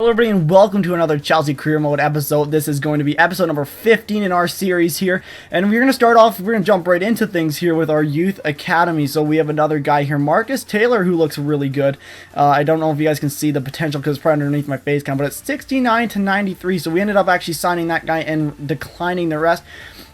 Hello everybody and welcome to another Chelsea Career Mode episode. This is going to be episode number 15 in our series here. And we're going to start off, we're going to jump right into things here with our youth academy. So we have another guy here, Marcus Taylor, who looks really good. I don't know if you guys can see the potential because it's probably underneath my face cam, but it's 69 to 93. So we ended up actually signing that guy and declining the rest.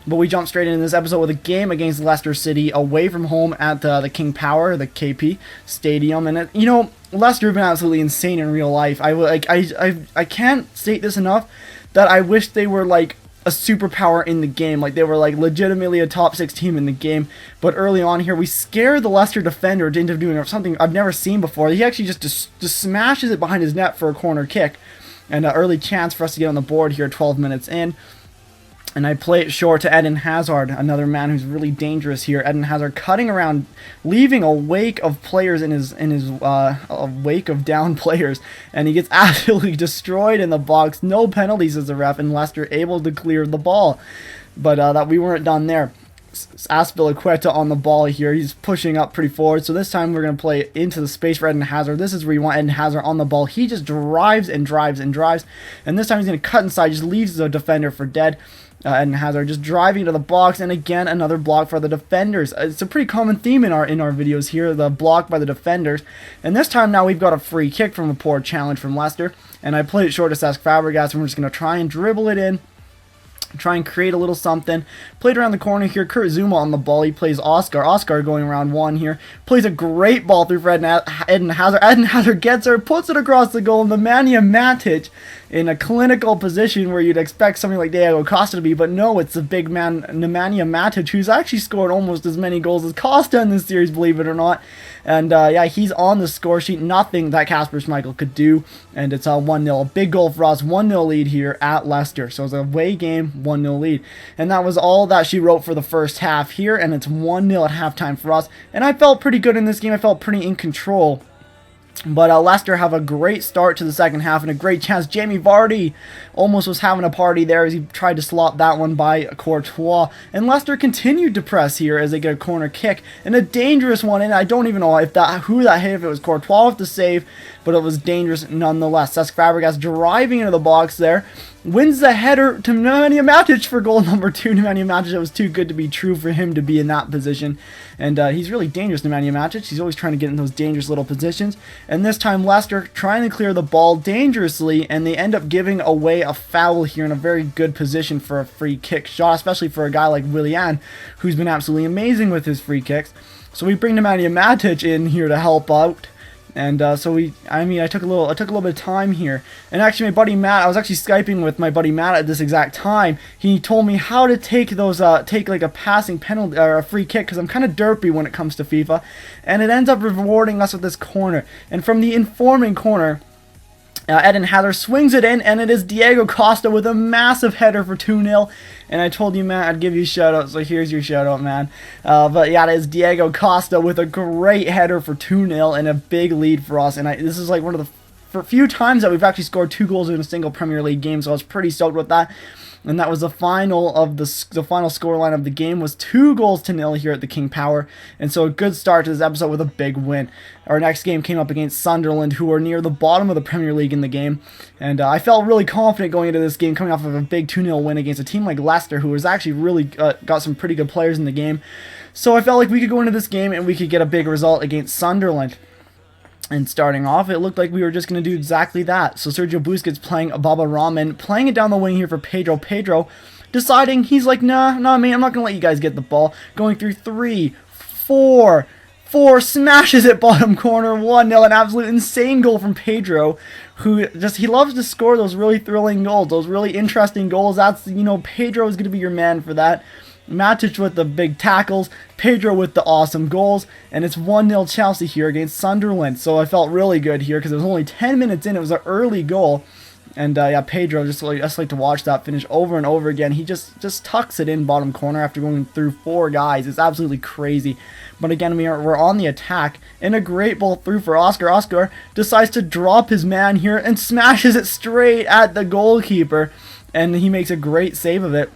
But we jump straight into this episode with a game against Leicester City away from home at the King Power, the KP Stadium. And, Leicester have been absolutely insane in real life. I can't state this enough that I wish they were like a superpower in the game. Like they were like legitimately a top 6 team in the game. But early on here, we scared the Leicester defender into doing something I've never seen before. He actually just smashes it behind his net for a corner kick. And an early chance for us to get on the board here 12 minutes in. And I play it short to Eden Hazard, another man who's really dangerous here. Eden Hazard cutting around, leaving a wake of players in his wake of down players, and he gets absolutely destroyed in the box. No penalties as a ref, and Leicester able to clear the ball. But that we weren't done there. Aspilicueta on the ball here. He's pushing up pretty forward. So this time we're going to play into the space for Eden Hazard. This is where you want Eden Hazard on the ball. He just drives and drives and drives. And this time he's going to cut inside, just leaves the defender for dead. Eden Hazard just driving to the box, and again another block for the defenders. It's a pretty common theme in our videos here, the block by the defenders. And this time now we've got a free kick from a poor challenge from Leicester, and I played it short to Cesc Fabregas, and we're just going to try and dribble it in. Try and create a little something. Played around the corner here. Kurt Zuma on the ball. He plays Oscar. Oscar going around one here. Plays a great ball through for Eden Hazard. Eden Hazard gets her, puts it across the goal. Nemanja Matic in a clinical position where you'd expect something like Diego Costa to be, but no, it's the big man Nemanja Matic, who's actually scored almost as many goals as Costa in this series, believe it or not. And yeah, he's on the score sheet. Nothing that Kasper Schmeichel could do. And it's 1-0. A big goal for us. 1-0 lead here at Leicester. So it's a away game, 1-0 lead. And that was all that she wrote for the first half here. And it's 1-0 at halftime for us. And I felt pretty good in this game. I felt pretty in control. But Leicester have a great start to the second half and a great chance. Jamie Vardy almost was having a party there as he tried to slot that one by Courtois. And Leicester continued to press here as they get a corner kick and a dangerous one. And I don't even know if who that hit, if it was Courtois with the save, but it was dangerous nonetheless. Cesc Fabregas driving into the box there. Wins the header to Nemanja Matic for goal number 2. Nemanja Matic, it was too good to be true for him to be in that position. And he's really dangerous, Nemanja Matic. He's always trying to get in those dangerous little positions. And this time Leicester trying to clear the ball dangerously, and they end up giving away a foul here in a very good position for a free kick shot, especially for a guy like Willian, who's been absolutely amazing with his free kicks. So we bring Nemanja Matic in here to help out. And I took a little bit of time here. And actually my buddy Matt, I was actually Skyping with my buddy Matt at this exact time. He told me how to take those, take like a passing penalty or a free kick, because I'm kind of derpy when it comes to FIFA. And it ends up rewarding us with this corner. And from the informing corner, Eden Hazard swings it in, and it is Diego Costa with a massive header for 2-0. And I told you, Matt, I'd give you a shout-out, so here's your shout-out, man. But yeah, it is Diego Costa with a great header for 2-0 and a big lead for us. And this is like one of the few times that we've actually scored 2 goals in a single Premier League game, so I was pretty stoked with that. And that was the final of the final scoreline of the game was 2-0 here at the King Power. And so a good start to this episode with a big win. Our next game came up against Sunderland, who are near the bottom of the Premier League in the game. And I felt really confident going into this game, coming off of a big 2-0 win against a team like Leicester, who was actually really got some pretty good players in the game. So I felt like we could go into this game and we could get a big result against Sunderland. And starting off, it looked like we were just going to do exactly that. So Sergio Busquets playing Baba Rahman, playing it down the wing here for Pedro. Pedro deciding, he's like, nah, man, I'm not going to let you guys get the ball. Going through 3, 4, smashes it bottom corner, 1-0. An absolute insane goal from Pedro, who he loves to score those really thrilling goals, those really interesting goals. That's, Pedro is going to be your man for that. Matic with the big tackles, Pedro with the awesome goals, and it's 1-0 Chelsea here against Sunderland. So I felt really good here because it was only 10 minutes in. It was an early goal, and yeah, Pedro just like to watch that finish over and over again. He just tucks it in bottom corner after going through 4 guys. It's absolutely crazy. But again, we're on the attack, and a great ball through for Oscar. Oscar decides to drop his man here and smashes it straight at the goalkeeper, and he makes a great save of it.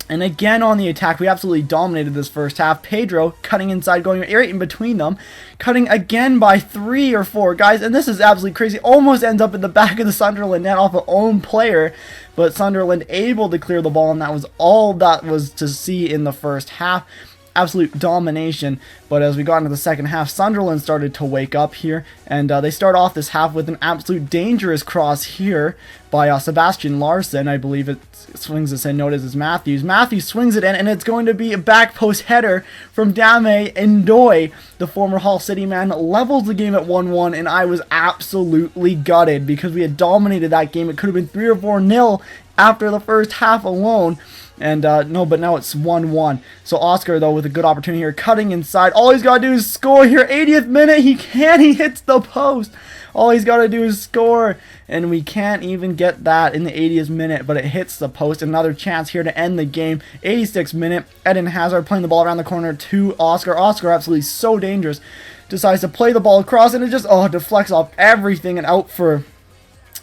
And again on the attack, we absolutely dominated this first half. Pedro cutting inside, going right in between them, cutting again by 3 or 4 guys, and this is absolutely crazy. Almost ends up in the back of the Sunderland net off an own player, but Sunderland able to clear the ball, and that was all that was to see in the first half. Absolute domination. But as we got into the second half, Sunderland started to wake up here, and they start off this half with an absolute dangerous cross here by Sebastian Larsson. I believe it swings this in, notice it's Matthews. Matthews swings it in, and it's going to be a back post header from Dame Ndoye. The former Hull City man levels the game at 1-1, and I was absolutely gutted because we had dominated that game. It could have been 3 or 4-0 after the first half alone. And no, but now it's 1-1. So Oscar, though, with a good opportunity here, cutting inside. All he's got to do is score here. 80th minute, he hits the post. All he's got to do is score, and we can't even get that in the 80th minute, but it hits the post. Another chance here to end the game. 86th minute, Eden Hazard playing the ball around the corner to Oscar. Oscar, absolutely so dangerous, decides to play the ball across, and it just, deflects off everything and out for...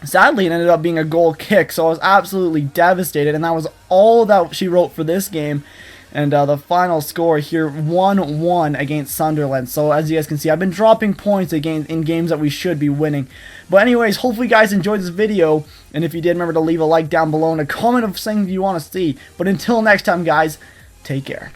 Sadly, it ended up being a goal kick, so I was absolutely devastated, and that was all that she wrote for this game. And the final score here, 1-1 against Sunderland. So as you guys can see, I've been dropping points again in games that we should be winning. But anyways, hopefully you guys enjoyed this video, and if you did, remember to leave a like down below and a comment of something you want to see. But until next time, guys, take care.